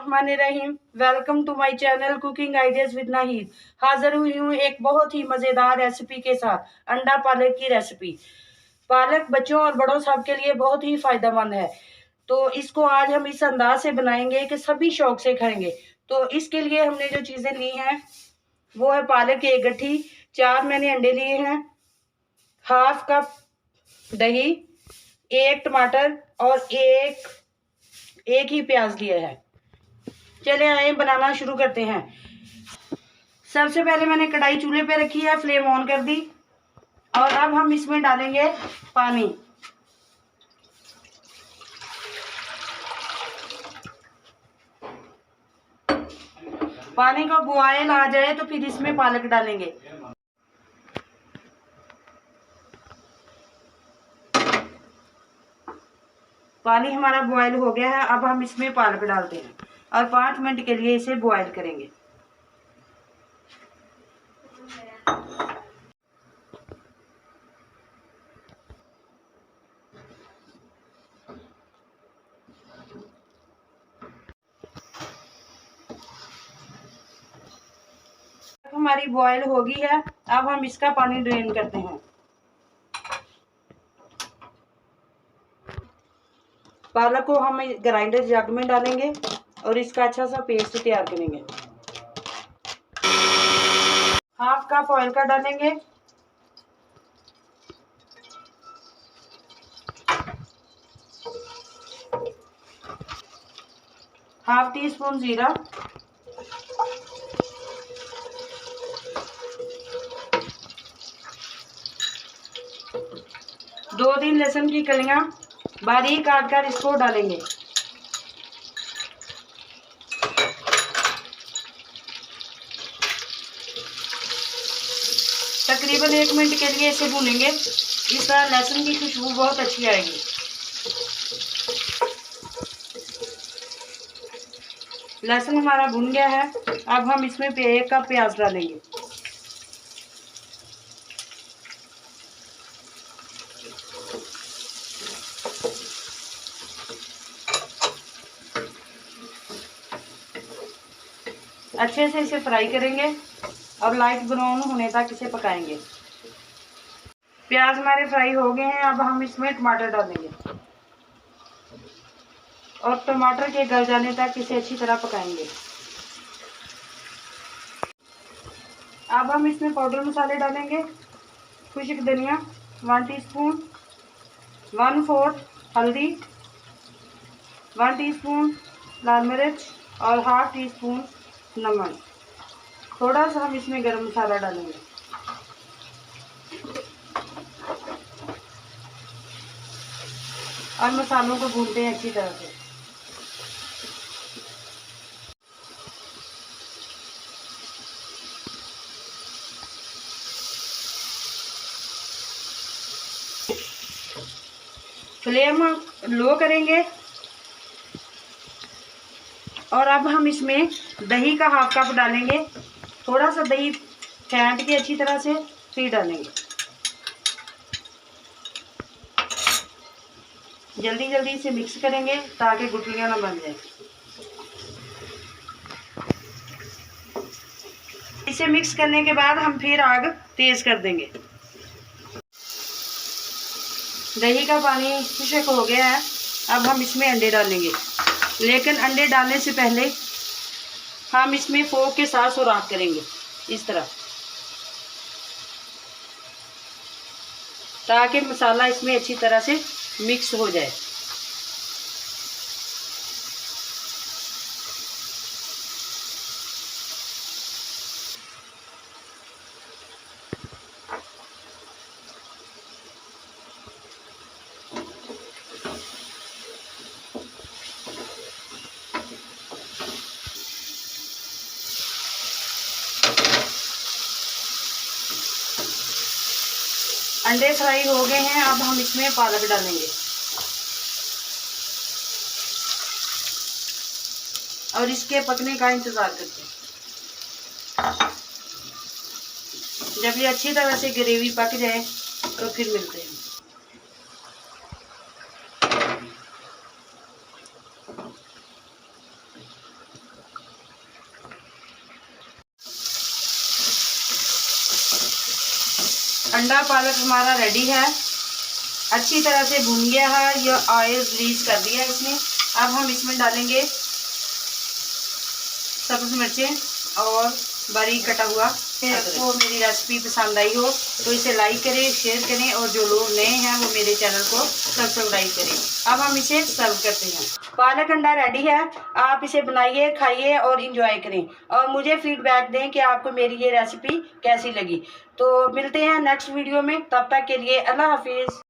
बिस्मिल्लाहिर्रहमानिर्रहीम। Welcome to my channel cooking ideas with Nahid. हाजिर हुई हूँ एक बहुत ही मज़ेदार रेसिपी के साथ, अंडा पालक की रेसिपी। पालक बच्चों और बड़ों सबके लिए बहुत ही फायदेमंद है। तो इसको आज हम इस अंदाज से बनाएंगे कि सभी शौक से खाएंगे। तो इसके लिए हमने जो चीज़ें ली हैं वो है पालक की 1 गट्ठी, 4 मैंने अंडे लिए हैं, हाफ कप दही, 1 टमाटर और एक ही प्याज लिया है। चले आए बनाना शुरू करते हैं। सबसे पहले मैंने कढ़ाई चूल्हे पे रखी है, फ्लेम ऑन कर दी और अब हम इसमें डालेंगे पानी। पानी का बॉयल आ जाए तो फिर इसमें पालक डालेंगे। पानी हमारा बॉयल हो गया है, अब हम इसमें पालक डालते हैं और 5 मिनट के लिए इसे बॉयल करेंगे। हमारी बॉयल हो गई है, अब हम इसका पानी ड्रेन करते हैं। पालक को हम ग्राइंडर जग में डालेंगे और इसका अच्छा सा पेस्ट तैयार करेंगे। हाफ कप ऑयल का डालेंगे, हाफ टी स्पून जीरा, 2-3 लहसुन की कलियां बारीक काट कर इसको डालेंगे। तकरीबन 1 मिनट के लिए इसे भूनेंगे। इस तरह लहसुन की खुशबू बहुत अच्छी आएगी। लहसुन हमारा भुन गया है, अब हम इसमें 1 कप प्याज डालेंगे। अच्छे से इसे फ्राई करेंगे और लाइट ब्राउन होने तक इसे पकाएंगे। प्याज हमारे फ्राई हो गए हैं, अब हम इसमें टमाटर डालेंगे और टमाटर के गल जाने तक इसे अच्छी तरह पकाएंगे। अब हम इसमें पाउडर मसाले डालेंगे। खुश्क धनिया 1 टीस्पून, 1/4 हल्दी, 1 टीस्पून लाल मिर्च और हाफ टी स्पून नमक। थोड़ा सा हम इसमें गरम मसाला डालेंगे। और मसालों को भूनते हैं अच्छी तरह से। फ्लेम लो करेंगे और अब हम इसमें दही का हाफ कप डालेंगे। थोड़ा सा दही फेंट के अच्छी तरह से फिर डालेंगे। जल्दी जल्दी इसे मिक्स करेंगे ताकि गुठलियां ना बन जाए। इसे मिक्स करने के बाद हम फिर आग तेज कर देंगे। दही का पानी खुश्क हो गया है, अब हम इसमें अंडे डालेंगे। लेकिन अंडे डालने से पहले हम इसमें फोक के साथ सुराख करेंगे इस तरह, ताकि मसाला इसमें अच्छी तरह से मिक्स हो जाए। अंडे फ्राई हो गए हैं, अब हम इसमें पालक डालेंगे और इसके पकने का इंतज़ार करते हैं। जब ये अच्छी तरह से ग्रेवी पक जाए तो फिर मिलते हैं। अंडा पालक हमारा रेडी है, अच्छी तरह से भून गया है, ये ऑयल रिलीज कर दिया है इसने। अब हम इसमें डालेंगे सब्ज मिर्चें और बारीक कटा हुआ। आपको मेरी रेसिपी पसंद आई हो तो इसे लाइक करें, शेयर करें, और जो लोग नए हैं वो मेरे चैनल को सब्सक्राइब करें। अब हम इसे सर्व करते हैं। पालक अंडा रेडी है, आप इसे बनाइए, खाइए और इंजॉय करें, और मुझे फीडबैक दें कि आपको मेरी ये रेसिपी कैसी लगी। तो मिलते हैं नेक्स्ट वीडियो में, तब तक के लिए अल्लाह हाफिज़।